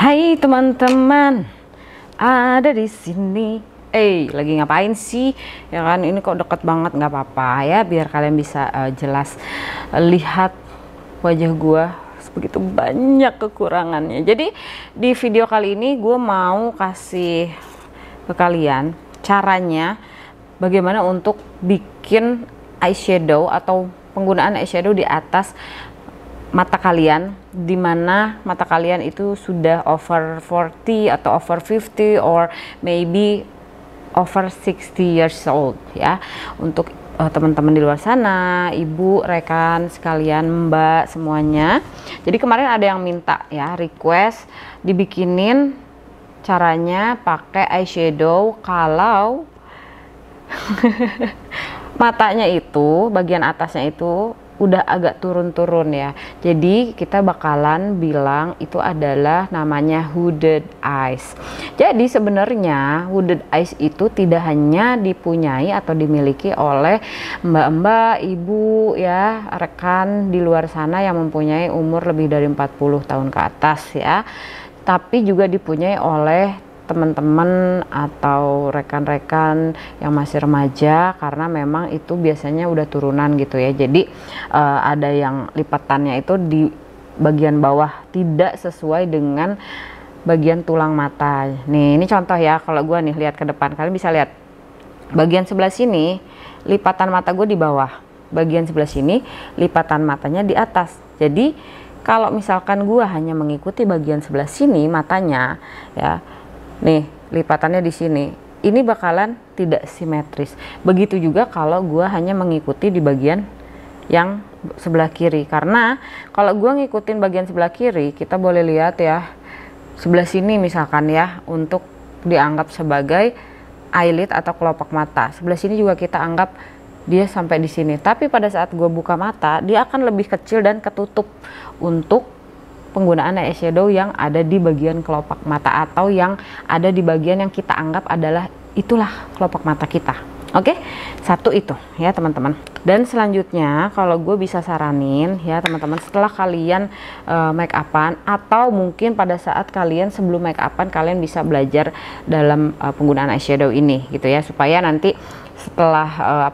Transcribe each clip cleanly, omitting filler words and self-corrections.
Hai teman-teman, ada di sini. Lagi ngapain sih? Ya kan, ini kok deket banget, nggak apa-apa ya, biar kalian bisa jelas lihat wajah gua begitu banyak kekurangannya. Jadi di video kali ini gue mau kasih ke kalian caranya bagaimana untuk bikin eyeshadow atau penggunaan eyeshadow di atas mata kalian, dimana mata kalian itu sudah over 40 atau over 50 or maybe over 60 years old ya. Untuk teman-teman di luar sana, ibu, rekan sekalian, mbak, semuanya. Jadi kemarin ada yang minta ya, request dibikinin caranya pakai eyeshadow kalau matanya itu, bagian atasnya itu udah agak turun-turun ya. Jadi kita bakalan bilang itu adalah namanya hooded eyes. Jadi sebenarnya hooded eyes itu tidak hanya dipunyai atau dimiliki oleh mbak-mbak, ibu ya, rekan di luar sana yang mempunyai umur lebih dari 40 tahun ke atas ya. Tapi juga dipunyai oleh teman-teman atau rekan-rekan yang masih remaja, karena memang itu biasanya udah turunan gitu ya. Jadi ada yang lipatannya itu di bagian bawah tidak sesuai dengan bagian tulang mata. Nih, ini contoh ya, kalau gue nih lihat ke depan, kalian bisa lihat bagian sebelah sini lipatan mata gue di bawah, bagian sebelah sini lipatan matanya di atas. Jadi kalau misalkan gue hanya mengikuti bagian sebelah sini matanya ya, nih lipatannya di sini, ini bakalan tidak simetris. Begitu juga kalau gue hanya mengikuti di bagian yang sebelah kiri, karena kalau gue ngikutin bagian sebelah kiri, kita boleh lihat ya, sebelah sini misalkan ya, untuk dianggap sebagai eyelid atau kelopak mata. Sebelah sini juga kita anggap dia sampai di sini, tapi pada saat gue buka mata, dia akan lebih kecil dan ketutup untuk penggunaan eyeshadow yang ada di bagian kelopak mata atau yang ada di bagian yang kita anggap adalah itulah kelopak mata kita. Oke, satu itu ya teman-teman. Dan selanjutnya kalau gue bisa saranin ya teman-teman, setelah kalian make upan atau mungkin pada saat kalian sebelum make upan, kalian bisa belajar dalam penggunaan eyeshadow ini gitu ya, supaya nanti setelah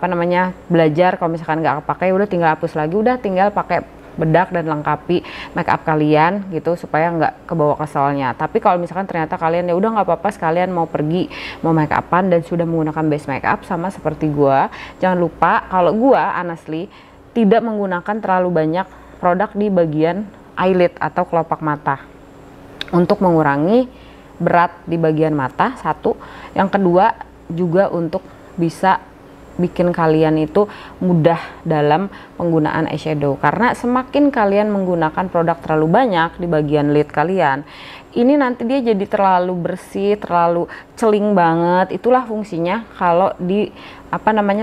belajar, kalau misalkan nggak pakai, udah tinggal hapus lagi, udah tinggal pakai bedak dan lengkapi make up kalian gitu, supaya nggak kebawa keselnya. Tapi kalau misalkan ternyata kalian ya udah nggak apa-apa, sekalian mau pergi mau make upan dan sudah menggunakan base make up sama seperti gua, jangan lupa kalau gua honestly tidak menggunakan terlalu banyak produk di bagian eyelid atau kelopak mata untuk mengurangi berat di bagian mata, satu. Yang kedua juga untuk bisa bikin kalian itu mudah dalam penggunaan eyeshadow, karena semakin kalian menggunakan produk terlalu banyak di bagian lid kalian, ini nanti dia jadi terlalu bersih, terlalu celing banget. Itulah fungsinya kalau di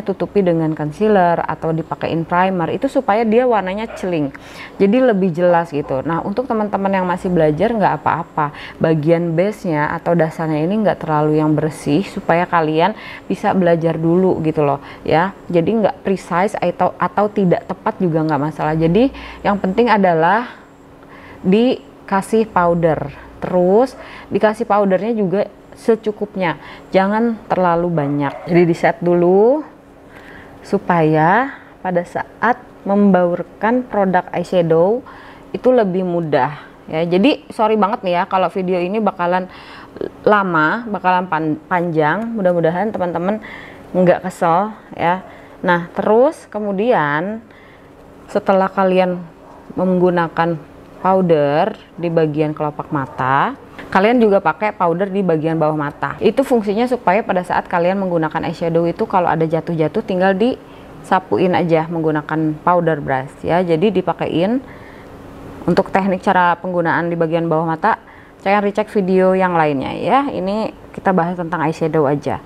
tutupi dengan concealer atau dipakein primer, itu supaya dia warnanya celing, jadi lebih jelas gitu. Nah, untuk teman-teman yang masih belajar, nggak apa-apa, bagian base-nya atau dasarnya ini nggak terlalu yang bersih, supaya kalian bisa belajar dulu gitu loh ya. Jadi nggak precise atau tidak tepat juga nggak masalah. Jadi yang penting adalah dikasih powder, terus dikasih powdernya juga secukupnya, jangan terlalu banyak. Jadi di set dulu supaya pada saat membaurkan produk eyeshadow itu lebih mudah ya. Jadi sorry banget nih ya kalau video ini bakalan lama, bakalan panjang. Mudah-mudahan teman-teman nggak kesel ya. Nah, terus kemudian setelah kalian menggunakan powder di bagian kelopak mata, kalian juga pakai powder di bagian bawah mata. Itu fungsinya supaya pada saat kalian menggunakan eyeshadow itu, kalau ada jatuh-jatuh tinggal disapuin aja menggunakan powder brush ya. Jadi dipakein. Untuk teknik cara penggunaan di bagian bawah mata, jangan recheck video yang lainnya ya. Ini kita bahas tentang eyeshadow aja.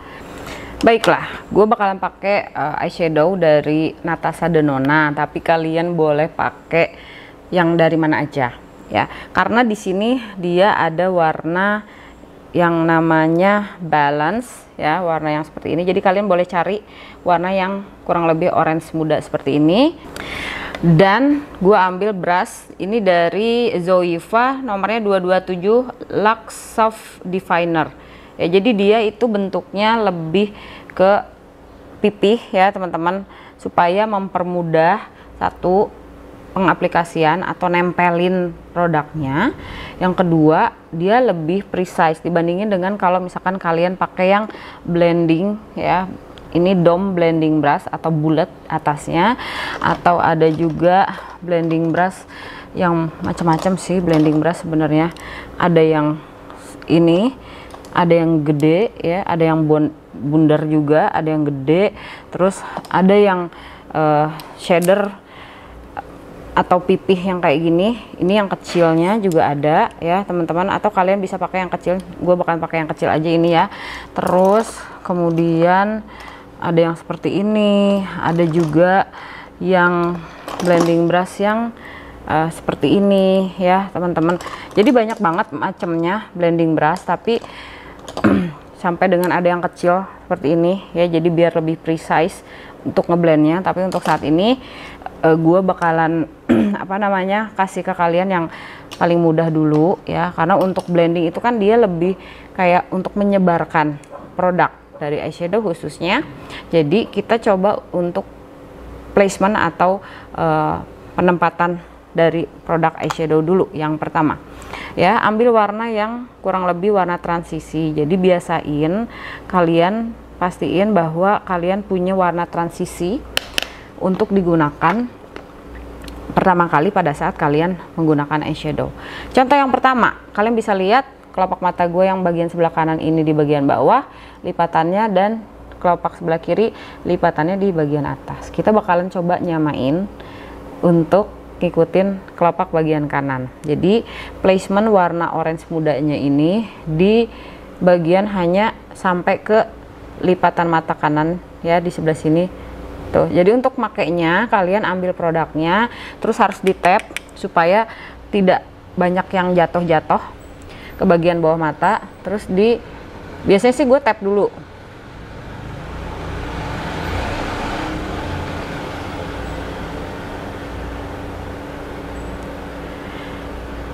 Baiklah, gue bakalan pakai eyeshadow dari Natasha Denona, tapi kalian boleh pakai yang dari mana aja ya, karena di sini dia ada warna yang namanya balance ya, warna yang seperti ini. Jadi kalian boleh cari warna yang kurang lebih orange muda seperti ini. Dan gue ambil brush ini dari Zoeva, nomornya 227 Lux Soft Definer ya. Jadi dia itu bentuknya lebih ke pipih ya teman-teman, supaya mempermudah satu pengaplikasian atau nempelin produknya. Yang kedua, dia lebih precise dibandingin dengan kalau misalkan kalian pakai yang blending ya. Ini dome blending brush atau bulat atasnya, atau ada juga blending brush yang macam-macam sih. Blending brush sebenarnya ada yang ini, ada yang gede ya, ada yang bundar juga, ada yang gede, terus ada yang shader atau pipih yang kayak gini. Ini yang kecilnya juga ada ya teman-teman, atau kalian bisa pakai yang kecil. Gue bakal pakai yang kecil aja ini ya. Terus kemudian ada yang seperti ini, ada juga yang blending brush yang seperti ini ya teman-teman. Jadi banyak banget macamnya blending brush, tapi sampai dengan ada yang kecil seperti ini ya, jadi biar lebih precise untuk ngeblendnya. Tapi untuk saat ini gue bakalan apa namanya, kasih ke kalian yang paling mudah dulu ya, karena untuk blending itu kan dia lebih kayak untuk menyebarkan produk dari eyeshadow khususnya. Jadi kita coba untuk placement atau penempatan dari produk eyeshadow dulu. Yang pertama ya, ambil warna yang kurang lebih warna transisi. Jadi biasain kalian, pastiin bahwa kalian punya warna transisi untuk digunakan pertama kali pada saat kalian menggunakan eyeshadow. Contoh yang pertama, kalian bisa lihat kelopak mata gue yang bagian sebelah kanan ini di bagian bawah lipatannya, dan kelopak sebelah kiri lipatannya di bagian atas. Kita bakalan coba nyamain untuk ngikutin kelopak bagian kanan. Jadi placement warna orange mudanya ini di bagian hanya sampai ke lipatan mata kanan ya, di sebelah sini tuh. Jadi untuk makainya kalian ambil produknya, terus harus di tap supaya tidak banyak yang jatuh-jatuh ke bagian bawah mata. Terus biasanya sih gue tap dulu.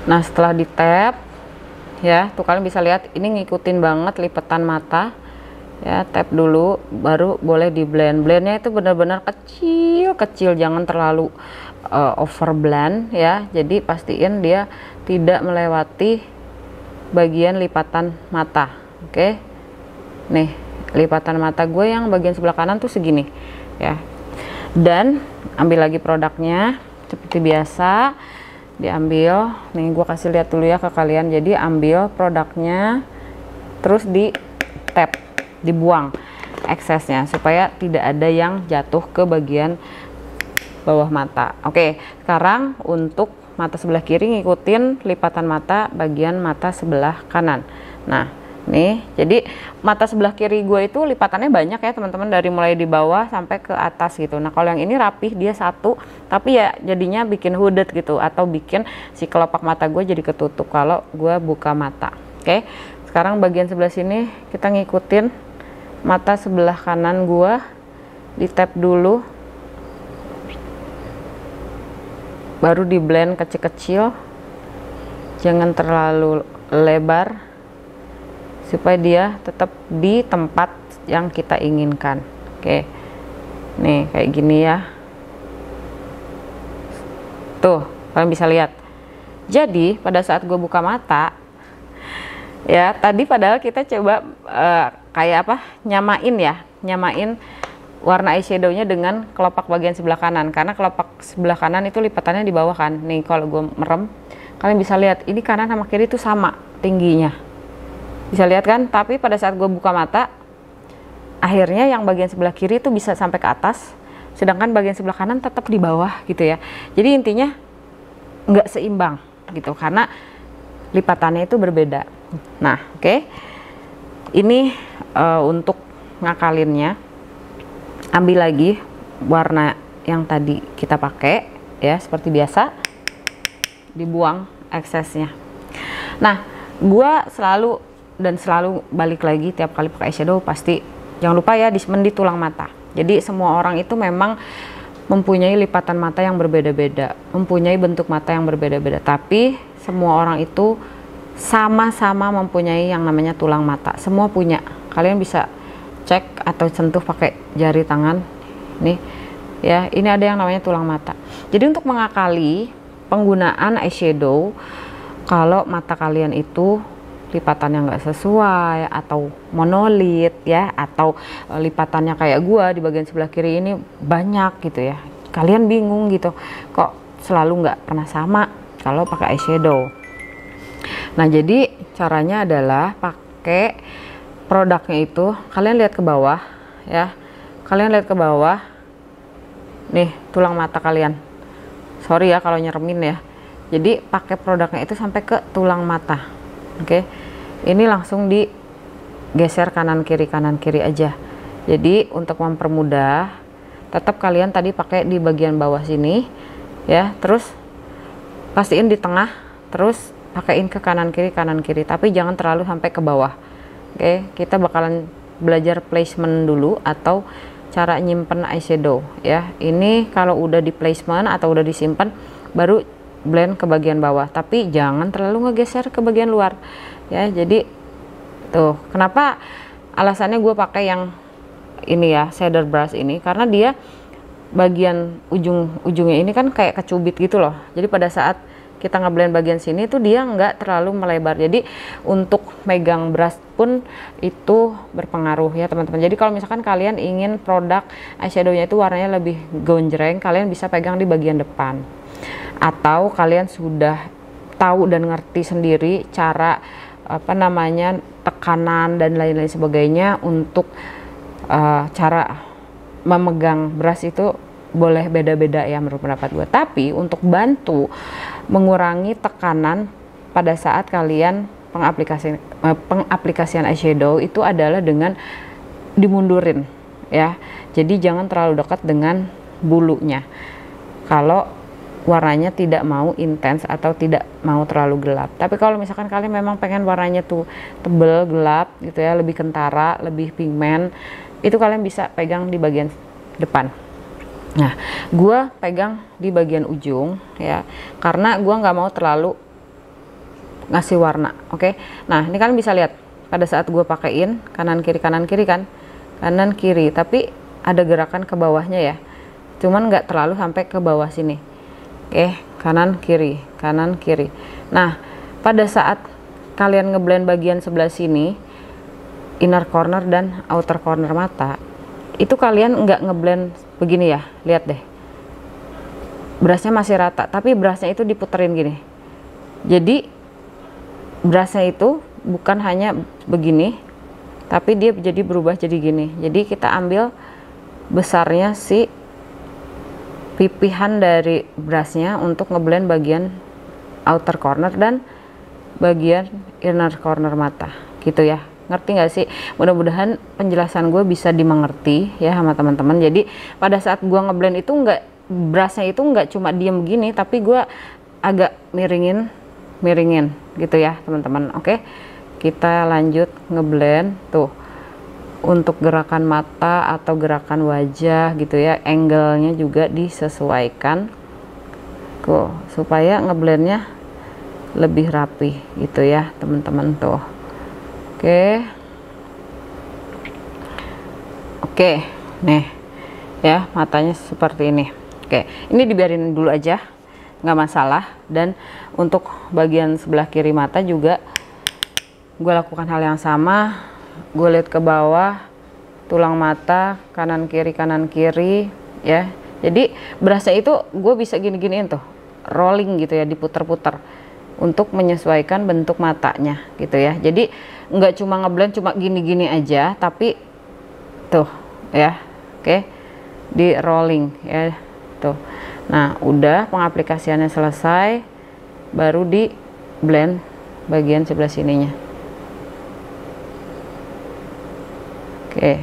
Nah setelah di tap ya, tuh kalian bisa lihat ini ngikutin banget lipatan mata ya. Tap dulu baru boleh di blend. Blendnya itu benar-benar kecil-kecil, jangan terlalu over blend ya. Jadi pastiin dia tidak melewati bagian lipatan mata. Oke, nih lipatan mata gue yang bagian sebelah kanan tuh segini ya. Dan ambil lagi produknya seperti biasa, diambil nih. Gue kasih lihat dulu ya ke kalian. Jadi ambil produknya, terus di tap, dibuang eksesnya supaya tidak ada yang jatuh ke bagian bawah mata. Oke, sekarang untuk mata sebelah kiri ngikutin lipatan mata bagian mata sebelah kanan. Nah nih, jadi mata sebelah kiri gue itu lipatannya banyak ya teman-teman, dari mulai di bawah sampai ke atas gitu. Nah kalau yang ini rapih, dia satu, tapi ya jadinya bikin hooded gitu, atau bikin si kelopak mata gue jadi ketutup kalau gue buka mata. Oke, sekarang bagian sebelah sini kita ngikutin mata sebelah kanan gue, di tap dulu, baru di blend kecil-kecil, jangan terlalu lebar supaya dia tetap di tempat yang kita inginkan. Oke, nih kayak gini ya, tuh kalian bisa lihat. Jadi pada saat gue buka mata ya, tadi padahal kita coba kayak apa, nyamain warna eyeshadownya dengan kelopak bagian sebelah kanan, karena kelopak sebelah kanan itu lipatannya di bawah kan. Nih kalau gue merem, kalian bisa lihat ini kanan sama kiri itu sama tingginya, bisa lihat kan. Tapi pada saat gue buka mata, akhirnya yang bagian sebelah kiri itu bisa sampai ke atas, sedangkan bagian sebelah kanan tetap di bawah gitu ya. Jadi intinya nggak seimbang gitu, karena lipatannya itu berbeda. Nah oke, ini untuk ngakalinnya, ambil lagi warna yang tadi kita pakai ya, seperti biasa, dibuang eksesnya. Nah gue selalu balik lagi tiap kali pakai eyeshadow, pasti jangan lupa ya di tulang mata. Jadi semua orang itu memang mempunyai lipatan mata yang berbeda-beda, mempunyai bentuk mata yang berbeda-beda, tapi semua orang itu sama-sama mempunyai yang namanya tulang mata. Semua punya. Kalian bisa cek atau sentuh pakai jari tangan nih ya, ini ada yang namanya tulang mata. Jadi untuk mengakali penggunaan eyeshadow, kalau mata kalian itu lipatannya nggak sesuai atau monolit ya, atau lipatannya kayak gua di bagian sebelah kiri ini banyak gitu ya, kalian bingung gitu kok selalu nggak pernah sama kalau pakai eyeshadow. Nah, jadi caranya adalah pakai produknya itu, kalian lihat ke bawah ya, kalian lihat ke bawah nih tulang mata kalian, sorry ya kalau nyeremin ya. Jadi pakai produknya itu sampai ke tulang mata. Oke, ini langsung digeser kanan kiri aja. Jadi untuk mempermudah, tetap kalian tadi pakai di bagian bawah sini ya, terus pastiin di tengah, terus pakaiin ke kanan kiri, tapi jangan terlalu sampai ke bawah. Oke, kita bakalan belajar placement dulu atau cara nyimpen eyeshadow ya. Ini kalau udah di placement atau udah disimpan, baru blend ke bagian bawah, tapi jangan terlalu ngegeser ke bagian luar ya. Jadi tuh kenapa alasannya gue pakai yang ini ya, shader brush ini, karena dia bagian ujungnya ini kan kayak kecubit gitu loh. Jadi pada saat kita ngeblend bagian sini tuh dia nggak terlalu melebar, jadi untuk megang brush pun itu berpengaruh ya teman-teman. Jadi kalau misalkan kalian ingin produk eyeshadownya itu warnanya lebih gonjreng, kalian bisa pegang di bagian depan, atau kalian sudah tahu dan ngerti sendiri cara apa namanya tekanan dan lain-lain sebagainya untuk cara memegang brush itu boleh beda-beda ya menurut pendapat gue. Tapi untuk bantu mengurangi tekanan pada saat kalian pengaplikasian eyeshadow itu adalah dengan dimundurin ya. Jadi jangan terlalu dekat dengan bulunya kalau warnanya tidak mau intens atau tidak mau terlalu gelap. Tapi kalau misalkan kalian memang pengen warnanya tuh tebel, gelap gitu ya, lebih kentara, lebih pigmen, itu kalian bisa pegang di bagian depan. Nah, gue pegang di bagian ujung ya, karena gue nggak mau terlalu ngasih warna. Oke, nah ini kalian bisa lihat pada saat gue pakein kanan kiri kan, kanan kiri, tapi ada gerakan ke bawahnya ya, cuman nggak terlalu sampai ke bawah sini. Oke, kanan kiri. Nah, pada saat kalian ngeblend bagian sebelah sini, inner corner dan outer corner mata, itu kalian nggak ngeblend begini ya, lihat deh, brushnya masih rata, tapi brushnya itu diputerin gini. Jadi brushnya itu bukan hanya begini, tapi dia jadi berubah jadi gini. Jadi kita ambil besarnya si pipihan dari brushnya untuk ngeblend bagian outer corner dan bagian inner corner mata gitu ya. Ngerti nggak sih? Mudah-mudahan penjelasan gue bisa dimengerti ya sama teman-teman. Jadi pada saat gue ngeblend itu brushnya itu nggak cuma diem gini, tapi gue agak miringin gitu ya teman-teman. Oke, kita lanjut ngeblend tuh. Untuk gerakan mata atau gerakan wajah gitu ya, angle-nya juga disesuaikan kok supaya ngeblendnya lebih rapi gitu ya teman-teman tuh. Oke, nih ya matanya seperti ini. Oke, ini dibiarin dulu aja, nggak masalah. Dan untuk bagian sebelah kiri mata juga gue lakukan hal yang sama. Gue lihat ke bawah, tulang mata kanan kiri ya. Jadi berasa itu gue bisa gini-giniin tuh, rolling gitu ya, diputer-puter untuk menyesuaikan bentuk matanya gitu ya. Jadi nggak cuma ngeblend cuma gini-gini aja, tapi tuh ya. Oke, di rolling ya tuh. Nah, udah pengaplikasiannya selesai, baru di blend bagian sebelah sininya. Oke.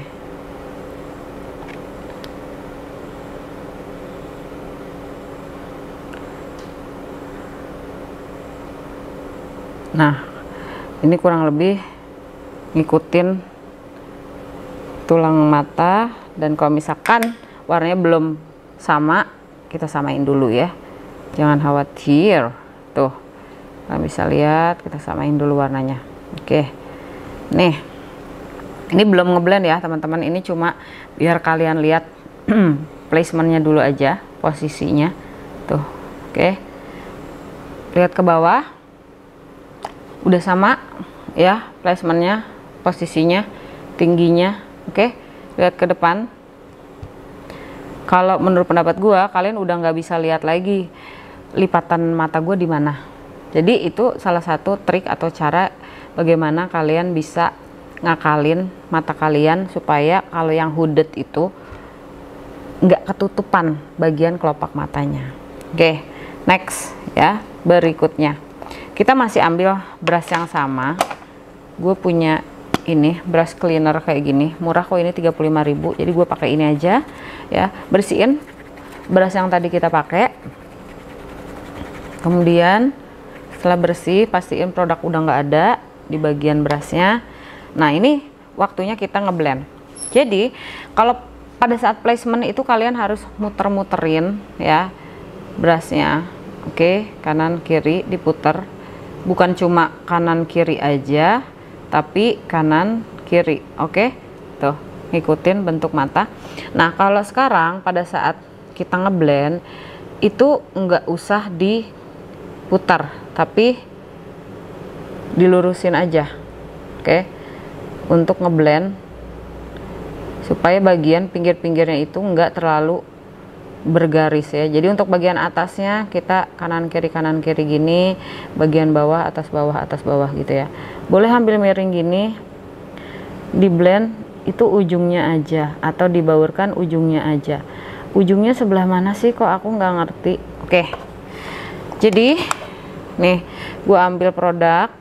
Nah, ini kurang lebih ngikutin tulang mata, dan kalau misalkan warnanya belum sama, kita samain dulu ya, jangan khawatir. Tuh, kalian bisa lihat, kita samain dulu warnanya. Oke, nih, ini belum ngeblend ya teman-teman, ini cuma biar kalian lihat placementnya dulu aja, posisinya. Tuh, oke, lihat ke bawah, udah sama ya placementnya, posisinya, tingginya. Oke, lihat ke depan. Kalau menurut pendapat gue, kalian udah nggak bisa lihat lagi lipatan mata gue di mana. Jadi itu salah satu trik atau cara bagaimana kalian bisa ngakalin mata kalian supaya kalau yang hooded itu nggak ketutupan bagian kelopak matanya. Oke, next ya, berikutnya kita masih ambil brush yang sama. Gue punya ini brush cleaner kayak gini, murah kok, ini 35.000, jadi gue pakai ini aja ya. Bersihin brush yang tadi kita pakai, kemudian setelah bersih pastiin produk udah nggak ada di bagian brushnya. Nah, ini waktunya kita ngeblend. Jadi kalau pada saat placement itu kalian harus muter-muterin ya brushnya. Oke, kanan kiri diputer, bukan cuma kanan kiri aja tapi kanan kiri. Oke, tuh ngikutin bentuk mata. Nah, kalau sekarang pada saat kita ngeblend itu nggak usah diputar tapi dilurusin aja. Oke, untuk ngeblend supaya bagian pinggir-pinggirnya itu nggak terlalu bergaris ya. Jadi untuk bagian atasnya kita kanan kiri gini, bagian bawah atas bawah gitu ya. Boleh ambil miring gini, di blend itu ujungnya aja atau dibaurkan ujungnya aja. Ujungnya sebelah mana sih, kok aku nggak ngerti. Oke, jadi nih gue ambil produk,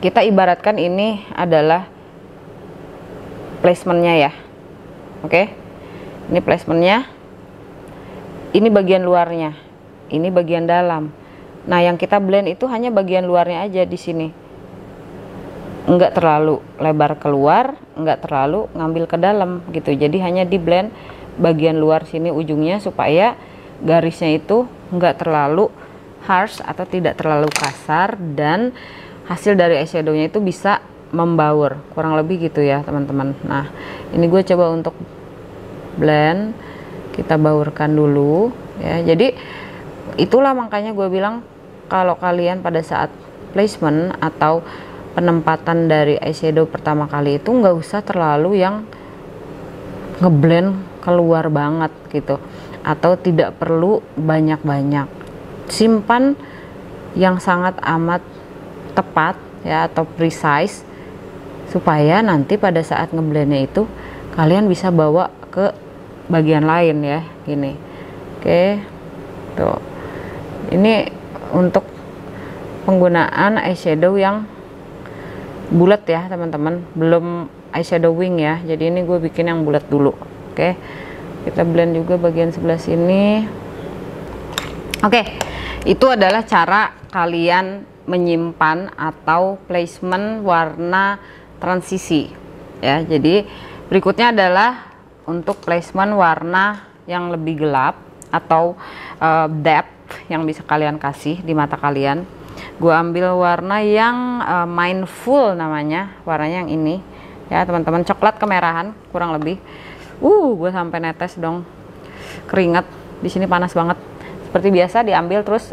kita ibaratkan ini adalah placementnya ya. Oke, ini placementnya, ini bagian luarnya, ini bagian dalam. Nah, yang kita blend itu hanya bagian luarnya aja di sini, enggak terlalu lebar keluar, enggak terlalu ngambil ke dalam gitu. Jadi hanya di blend bagian luar sini ujungnya supaya garisnya itu enggak terlalu harsh atau tidak terlalu kasar, dan hasil dari eyeshadownya itu bisa membaur, kurang lebih gitu ya teman-teman. Nah, ini gue coba untuk blend, kita baurkan dulu ya. Jadi itulah makanya gue bilang kalau kalian pada saat placement atau penempatan dari eyeshadow pertama kali itu nggak usah terlalu yang ngeblend keluar banget gitu, atau tidak perlu banyak-banyak. Simpan yang sangat amat tepat ya atau precise, supaya nanti pada saat ngeblendnya itu kalian bisa bawa ke bagian lain ya, gini. Oke, tuh, ini untuk penggunaan eyeshadow yang bulat ya teman-teman, belum eyeshadow wing ya. Jadi ini gue bikin yang bulat dulu. Oke, kita blend juga bagian sebelah sini. Oke, itu adalah cara kalian menyimpan atau placement warna transisi ya. Jadi berikutnya adalah untuk placement warna yang lebih gelap atau depth yang bisa kalian kasih di mata kalian. Gue ambil warna yang mindful namanya, warnanya yang ini ya teman-teman, coklat kemerahan kurang lebih. Gue sampai netes dong keringat, di sini panas banget. Seperti biasa diambil terus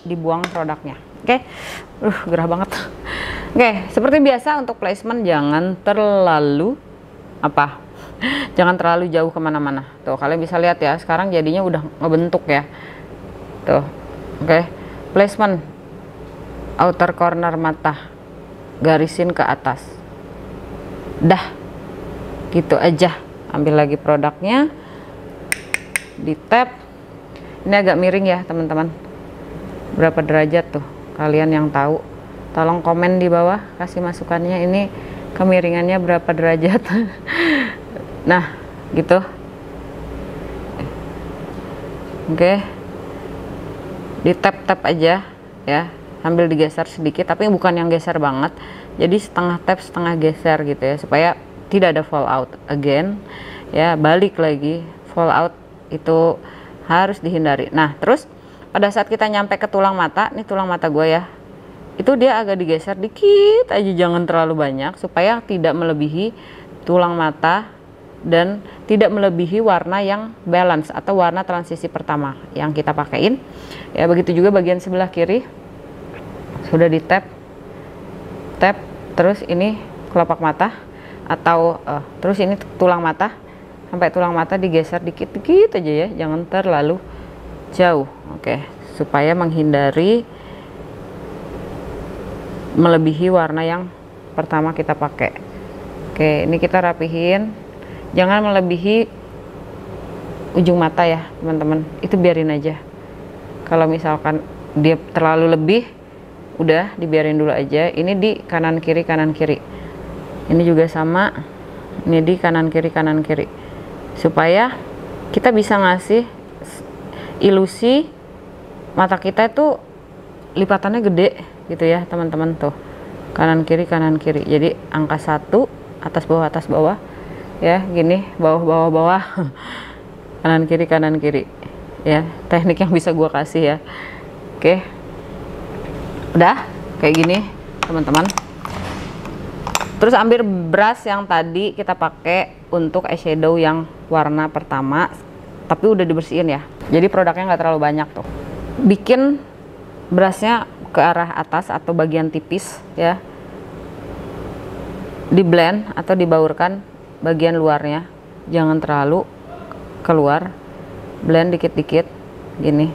dibuang produknya. Oke, gerah banget. Oke, seperti biasa untuk placement jangan terlalu jangan terlalu jauh kemana-mana. Tuh kalian bisa lihat ya, sekarang jadinya udah ngebentuk ya. Tuh, oke, placement outer corner mata, garisin ke atas. Dah, gitu aja. Ambil lagi produknya, di tap. Ini agak miring ya teman-teman. Berapa derajat tuh? Kalian yang tahu, tolong komen di bawah, kasih masukannya. Ini kemiringannya berapa derajat? Nah, gitu. Oke, di tap aja ya, sambil digeser sedikit, tapi bukan yang geser banget. Jadi setengah tap setengah geser gitu ya, supaya tidak ada fall out again ya. Balik lagi, fall out itu harus dihindari. Nah terus pada saat kita nyampe ke tulang mata, nih tulang mata gue ya, itu dia agak digeser dikit aja, jangan terlalu banyak supaya tidak melebihi tulang mata dan tidak melebihi warna yang balance atau warna transisi pertama yang kita pakein ya. Begitu juga bagian sebelah kiri, sudah di tap, terus ini kelopak mata atau terus ini tulang mata, sampai tulang mata digeser dikit-dikit aja ya, jangan terlalu jauh. Oke, supaya menghindari melebihi warna yang pertama kita pakai. Oke, ini kita rapihin, jangan melebihi ujung mata ya teman-teman, itu biarin aja. Kalau misalkan dia terlalu lebih, udah dibiarin dulu aja. Ini di kanan kiri, ini juga sama, ini di kanan kiri, supaya kita bisa ngasih ilusi mata kita itu lipatannya gede gitu ya teman-teman. Tuh kanan kiri, jadi angka 1 atas bawah ya, gini bawah kanan kiri ya, teknik yang bisa gua kasih ya. Oke, udah kayak gini teman-teman. Terus ambil brush yang tadi kita pakai untuk eyeshadow yang warna pertama, tapi udah dibersihin ya, jadi produknya nggak terlalu banyak tuh. Bikin brushnya ke arah atas atau bagian tipis ya, di blend atau dibaurkan bagian luarnya, jangan terlalu keluar, blend dikit-dikit gini.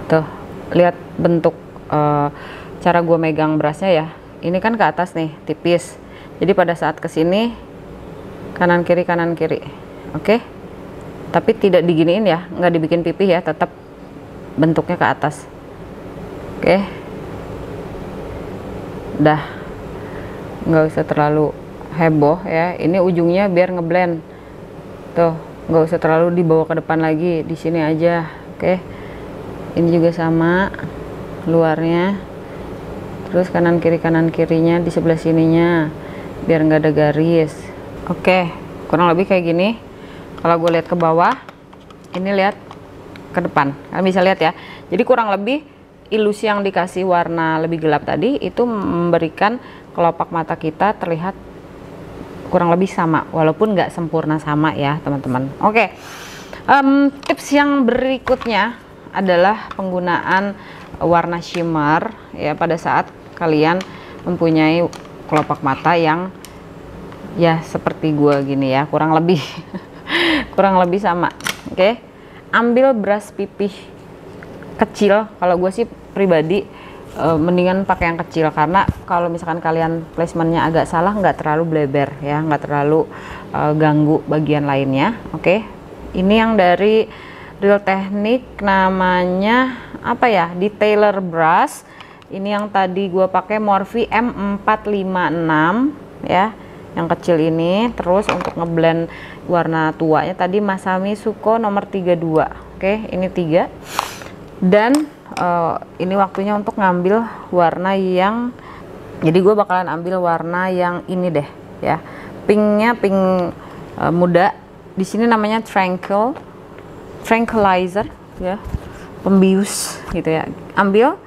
Tuh lihat bentuk cara gue megang brushnya ya, ini kan ke atas nih tipis, jadi pada saat kesini kanan kiri, oke, tapi tidak diginiin ya, nggak dibikin pipih ya, tetap bentuknya ke atas. Oke, dah, nggak usah terlalu heboh ya. Ini ujungnya biar ngeblend tuh, nggak usah terlalu dibawa ke depan lagi, di sini aja. Oke, ini juga sama luarnya, terus kanan kirinya di sebelah sininya biar nggak ada garis. Oke, kurang lebih kayak gini. Kalau gue lihat ke bawah, ini lihat ke depan, kalian bisa lihat ya. Jadi kurang lebih ilusi yang dikasih warna lebih gelap tadi itu memberikan kelopak mata kita terlihat kurang lebih sama, walaupun nggak sempurna sama ya teman-teman. Oke, tips yang berikutnya adalah penggunaan warna shimmer ya pada saat kalian mempunyai kelopak mata yang ya seperti gua gini ya, kurang lebih kurang lebih sama. Oke, ambil brush pipih kecil. Kalau gue sih pribadi mendingan pakai yang kecil, karena kalau misalkan kalian placementnya agak salah, nggak terlalu bleber ya, nggak terlalu ganggu bagian lainnya. Oke, ini yang dari Real Technique, namanya apa ya, Detailer Brush. Ini yang tadi gue pakai Morphe M456 ya, yang kecil ini. Terus untuk ngeblend warna tuanya tadi Masami Suko nomor 32. Oke, ini 3. Dan ini waktunya untuk ngambil warna yang, jadi gue bakalan ambil warna yang ini deh ya, pinknya pink muda. Di sini namanya tranquilizer ya, pembius gitu ya. Ambil.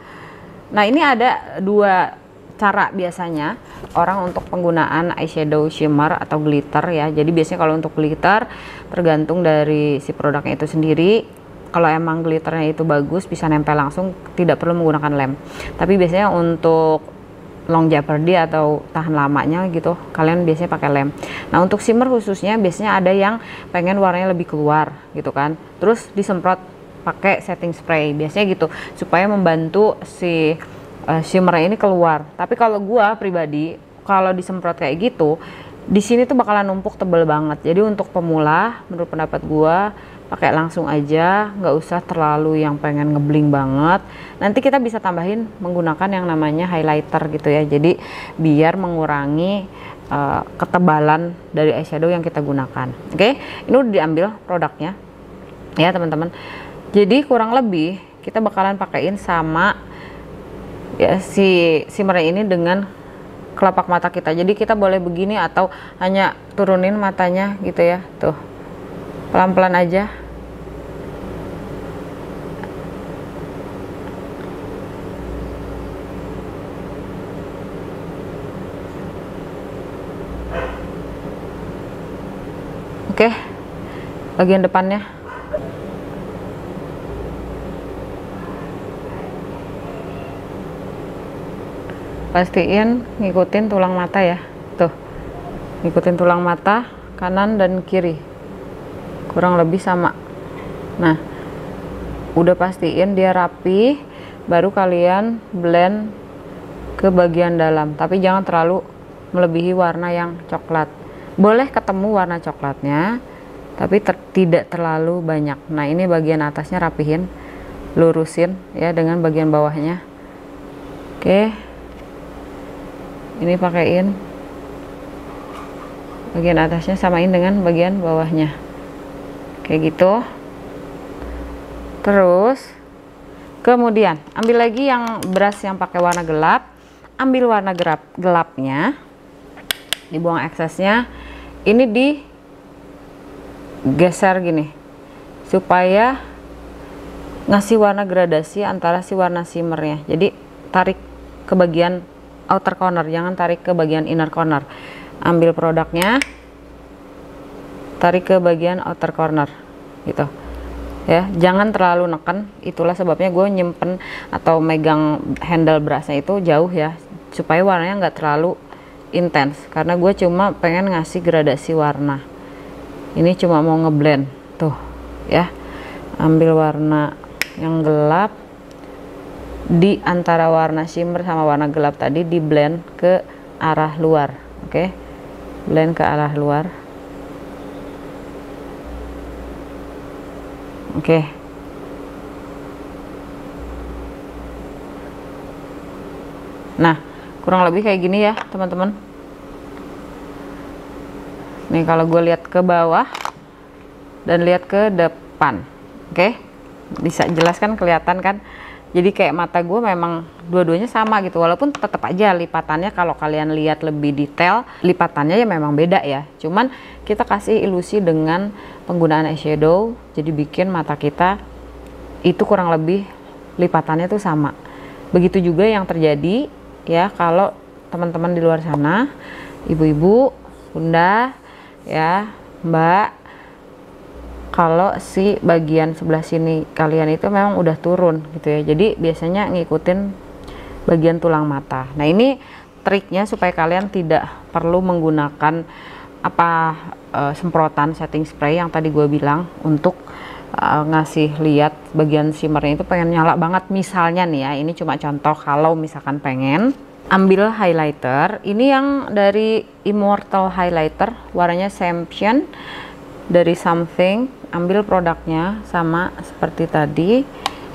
Nah ini ada 2 cara biasanya orang untuk penggunaan eyeshadow shimmer atau glitter ya. Jadi biasanya kalau untuk glitter tergantung dari si produknya itu sendiri. Kalau emang glitternya itu bagus, bisa nempel langsung, tidak perlu menggunakan lem. Tapi biasanya untuk long jeopardy atau tahan lamanya gitu, kalian biasanya pakai lem. Nah untuk shimmer khususnya biasanya ada yang pengen warnanya lebih keluar gitu kan, terus disemprot pakai setting spray biasanya gitu, supaya membantu si shimmer ini keluar. Tapi kalau gua pribadi, kalau disemprot kayak gitu, di sini tuh bakalan numpuk tebel banget. Jadi untuk pemula, menurut pendapat gua, pakai langsung aja, nggak usah terlalu yang pengen ngebling banget. Nanti kita bisa tambahin menggunakan yang namanya highlighter gitu ya, jadi biar mengurangi ketebalan dari eyeshadow yang kita gunakan. Oke, ini udah diambil produknya ya teman-teman. Jadi kurang lebih kita bakalan pakaiin sama ya si shimmer ini dengan kelopak mata kita. Jadi kita boleh begini atau hanya turunin matanya gitu ya, tuh pelan-pelan aja Oke, bagian depannya. Pastiin ngikutin tulang mata ya, tuh, ngikutin tulang mata kanan dan kiri, kurang lebih sama. Nah, udah pastiin dia rapi, baru kalian blend ke bagian dalam, tapi jangan terlalu melebihi warna yang coklat. Boleh ketemu warna coklatnya, tapi tidak terlalu banyak. Nah, ini bagian atasnya rapihin, lurusin ya dengan bagian bawahnya. Oke, ini pakaiin bagian atasnya, samain dengan bagian bawahnya kayak gitu. Terus kemudian ambil lagi yang brush yang pakai warna gelap, ambil warna gelapnya, dibuang eksesnya, ini digeser gini supaya ngasih warna gradasi antara si warna shimmernya. Jadi tarik ke bagian outer corner, jangan tarik ke bagian inner corner. Ambil produknya, tarik ke bagian outer corner gitu ya, jangan terlalu neken. Itulah sebabnya gue nyimpen atau megang handle brushnya itu jauh ya, supaya warnanya nggak terlalu intens, karena gue cuma pengen ngasih gradasi warna. Ini cuma mau ngeblend tuh ya. Ambil warna yang gelap di antara warna shimmer sama warna gelap tadi, di blend ke arah luar. Oke, blend ke arah luar. Oke, nah kurang lebih kayak gini ya teman-teman. Nih kalau gue lihat ke bawah dan lihat ke depan, oke, bisa jelas kan, kelihatan kan. Jadi kayak mata gue memang dua-duanya sama gitu, walaupun tetap aja lipatannya kalau kalian lihat lebih detail, lipatannya ya memang beda ya. Cuman kita kasih ilusi dengan penggunaan eyeshadow, jadi bikin mata kita itu kurang lebih lipatannya tuh sama. Begitu juga yang terjadi ya kalau teman-teman di luar sana, ibu-ibu, bunda, ya mbak, kalau si bagian sebelah sini kalian itu memang udah turun gitu ya, jadi biasanya ngikutin bagian tulang mata. Nah, ini triknya supaya kalian tidak perlu menggunakan semprotan setting spray yang tadi gue bilang untuk ngasih lihat bagian shimmernya itu pengen nyala banget misalnya nih ya. Ini cuma contoh kalau misalkan pengen. Ambil highlighter, ini yang dari Immortal Highlighter, warnanya Champion dari Something. Ambil produknya sama seperti tadi,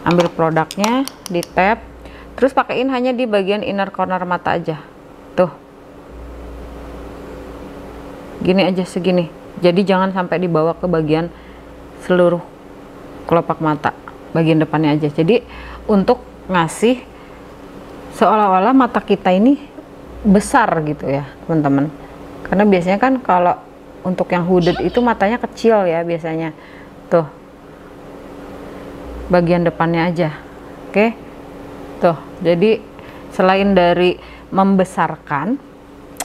ambil produknya, di tap, terus pakaiin hanya di bagian inner corner mata aja, tuh gini aja, segini. Jadi jangan sampai dibawa ke bagian seluruh kelopak mata, bagian depannya aja. Jadi untuk ngasih seolah-olah mata kita ini besar gitu ya teman-teman, karena biasanya kan kalau untuk yang hooded itu matanya kecil ya biasanya. Tuh bagian depannya aja. Oke, tuh, jadi selain dari membesarkan,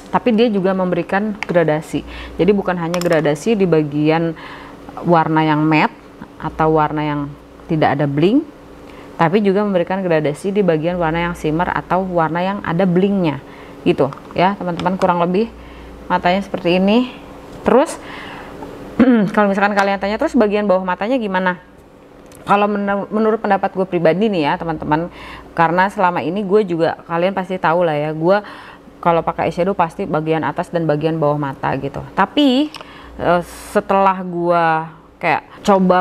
tapi dia juga memberikan gradasi. Jadi bukan hanya gradasi di bagian warna yang matte atau warna yang tidak ada bling, tapi juga memberikan gradasi di bagian warna yang shimmer atau warna yang ada blingnya gitu ya teman-teman. Kurang lebih matanya seperti ini. Terus kalau misalkan kalian tanya terus bagian bawah matanya gimana, kalau menurut pendapat gue pribadi nih ya teman-teman, karena selama ini gue juga, kalian pasti tahu lah ya, gue kalau pakai eyeshadow pasti bagian atas dan bagian bawah mata gitu. Tapi setelah gue kayak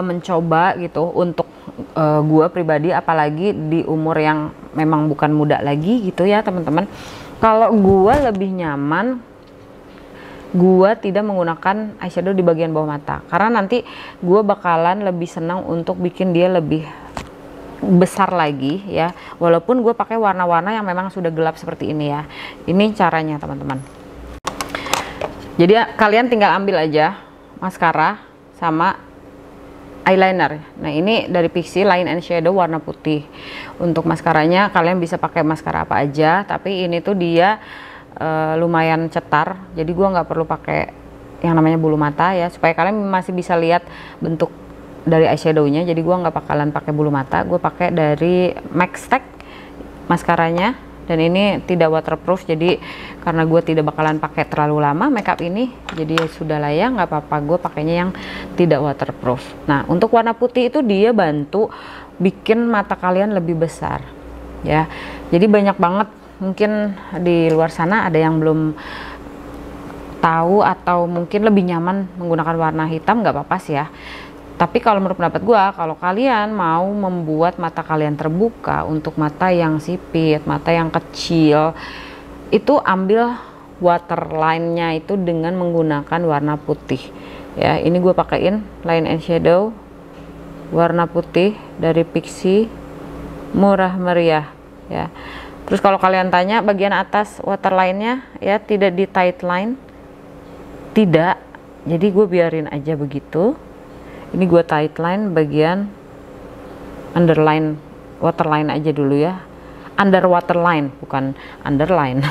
mencoba gitu untuk gue pribadi, apalagi di umur yang memang bukan muda lagi gitu ya teman-teman, kalau gue lebih nyaman gue tidak menggunakan eyeshadow di bagian bawah mata, karena nanti gue bakalan lebih senang untuk bikin dia lebih besar lagi ya, walaupun gue pakai warna-warna yang memang sudah gelap seperti ini ya. Ini caranya teman-teman. Jadi kalian tinggal ambil aja maskara sama eyeliner. Nah, ini dari Pixi Line and Shadow warna putih. Untuk maskaranya kalian bisa pakai maskara apa aja, tapi ini tuh dia lumayan cetar, jadi gue nggak perlu pakai yang namanya bulu mata ya, supaya kalian masih bisa lihat bentuk dari eyeshadownya. Jadi gue nggak bakalan pakai bulu mata, gue pakai dari MAC Stack maskaranya, dan ini tidak waterproof. Jadi karena gue tidak bakalan pakai terlalu lama makeup ini, jadi sudah lah ya, nggak apa-apa gue pakainya yang tidak waterproof. Nah untuk warna putih itu dia bantu bikin mata kalian lebih besar ya. Jadi banyak banget mungkin di luar sana ada yang belum tahu atau mungkin lebih nyaman menggunakan warna hitam, nggak apa-apa sih ya. Tapi kalau menurut pendapat gue, kalau kalian mau membuat mata kalian terbuka untuk mata yang sipit, mata yang kecil, itu ambil waterline-nya itu dengan menggunakan warna putih ya. Ini gue pakein line and shadow warna putih dari Pixi, murah meriah ya. Terus kalau kalian tanya bagian atas waterline-nya ya, tidak di tight line, tidak, jadi gue biarin aja begitu. Ini gue tight line bagian underline, waterline aja dulu ya, under waterline bukan underline.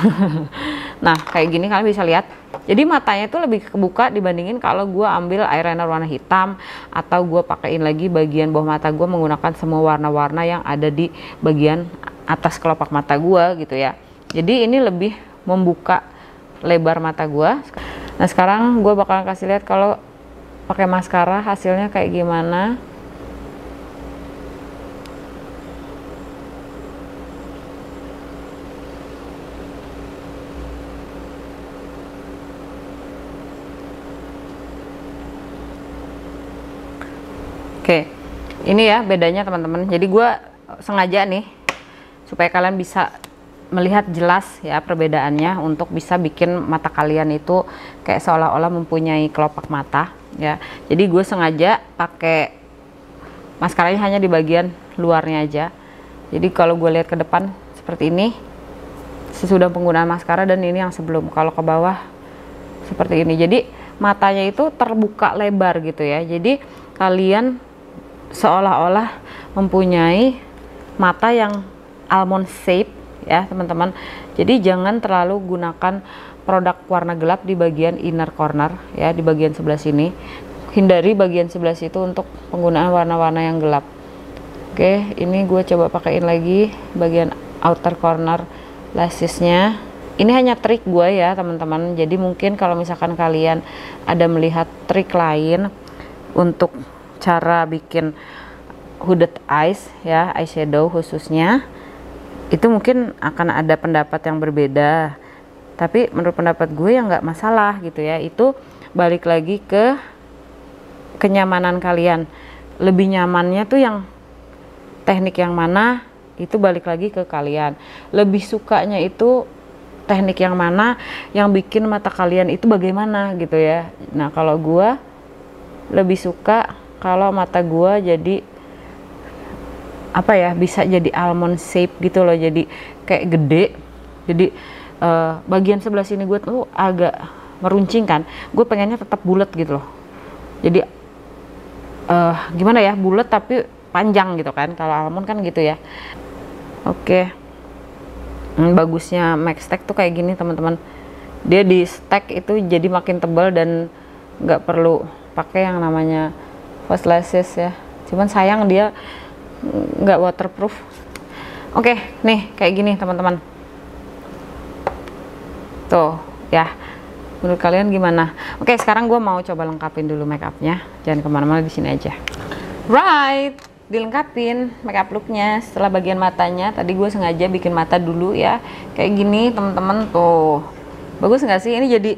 Nah kayak gini kalian bisa lihat, jadi matanya itu lebih kebuka dibandingin kalau gue ambil eyeliner warna hitam, atau gue pakein lagi bagian bawah mata gue menggunakan semua warna-warna yang ada di bagian atas kelopak mata gue gitu ya. Jadi ini lebih membuka lebar mata gue. Nah sekarang gue bakal kasih lihat kalau pakai maskara hasilnya kayak gimana. Oke, ini ya bedanya teman-teman. Jadi gue sengaja nih supaya kalian bisa melihat jelas ya perbedaannya, untuk bisa bikin mata kalian itu kayak seolah-olah mempunyai kelopak mata ya. Jadi gue sengaja pakai maskaranya hanya di bagian luarnya aja. Jadi kalau gue lihat ke depan seperti ini sesudah penggunaan maskara, dan ini yang sebelum, kalau ke bawah seperti ini. Jadi matanya itu terbuka lebar gitu ya. Jadi kalian seolah-olah mempunyai mata yang almond shape ya teman-teman. Jadi jangan terlalu gunakan produk warna gelap di bagian inner corner ya, di bagian sebelah sini. Hindari bagian sebelah situ untuk penggunaan warna-warna yang gelap. Oke, ini gue coba pakein lagi bagian outer corner lassesnya. Ini hanya trik gue ya teman-teman. Jadi mungkin kalau misalkan kalian ada melihat trik lain untuk cara bikin hooded eyes ya, eyeshadow khususnya, itu mungkin akan ada pendapat yang berbeda. Tapi menurut pendapat gue ya nggak masalah gitu ya. Itu balik lagi ke kenyamanan kalian. Lebih nyamannya tuh yang teknik yang mana, itu balik lagi ke kalian. Lebih sukanya itu teknik yang mana, yang bikin mata kalian itu bagaimana gitu ya. Nah kalau gue lebih suka kalau mata gue jadi apa ya, bisa jadi almond shape gitu loh, jadi kayak gede. Jadi bagian sebelah sini gue tuh agak meruncing kan, gue pengennya tetap bulat gitu loh. Jadi gimana ya, bulat tapi panjang gitu kan, kalau almond kan gitu ya. Oke. Bagusnya MAC Stack tuh kayak gini teman-teman, dia di stack itu jadi makin tebal dan nggak perlu pakai yang namanya false lashes ya. Cuman sayang dia nggak waterproof. Oke, nih kayak gini teman-teman. Tuh ya, menurut kalian gimana? Oke, sekarang gue mau coba lengkapin dulu makeupnya. Jangan kemana-mana, di sini aja. Right, dilengkapin makeup looknya. Setelah bagian matanya, tadi gue sengaja bikin mata dulu ya, kayak gini teman-teman. Tuh bagus nggak sih? Ini jadi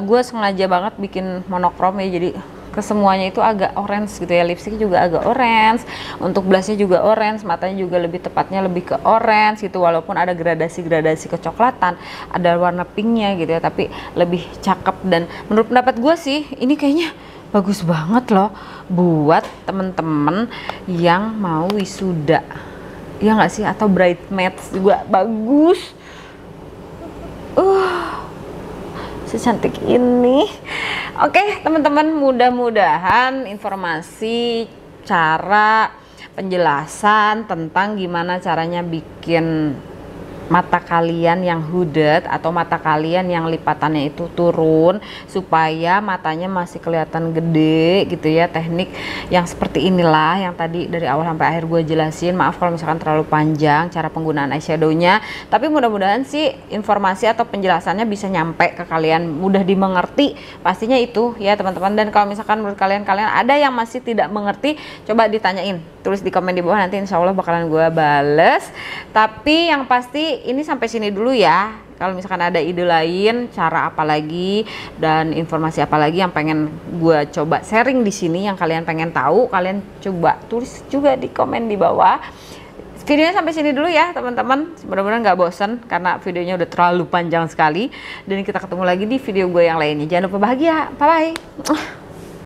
gue sengaja banget bikin monokrom ya, jadi kesemuanya itu agak orange gitu ya. Lipstick juga agak orange, untuk blushnya juga orange, matanya juga lebih tepatnya lebih ke orange gitu, walaupun ada gradasi-gradasi kecoklatan, ada warna pinknya gitu ya, tapi lebih cakep. Dan menurut pendapat gue sih ini kayaknya bagus banget loh buat temen-temen yang mau wisuda, ya nggak sih, atau bridesmaids juga bagus. Secantik ini. Oke teman-teman, mudah-mudahan informasi, cara penjelasan tentang gimana caranya bikin mata kalian yang hooded atau mata kalian yang lipatannya itu turun supaya matanya masih kelihatan gede gitu ya. Teknik yang seperti inilah yang tadi dari awal sampai akhir gue jelasin. Maaf kalau misalkan terlalu panjang cara penggunaan eyeshadownya, tapi mudah-mudahan sih informasi atau penjelasannya bisa nyampe ke kalian, mudah dimengerti pastinya itu ya teman-teman. Dan kalau misalkan menurut kalian ada yang masih tidak mengerti, coba ditanyain, tulis di komen di bawah, nanti insya Allah bakalan gue bales. Tapi yang pasti ini sampai sini dulu ya. Kalau misalkan ada ide lain, cara apa lagi dan informasi apa lagi yang pengen gue coba sharing di sini, yang kalian pengen tahu, kalian coba tulis juga di komen di bawah. Videonya sampai sini dulu ya teman-teman. Mudah-mudahan nggak bosen karena videonya udah terlalu panjang sekali. Dan kita ketemu lagi di video gue yang lainnya. Jangan lupa bahagia. Bye bye.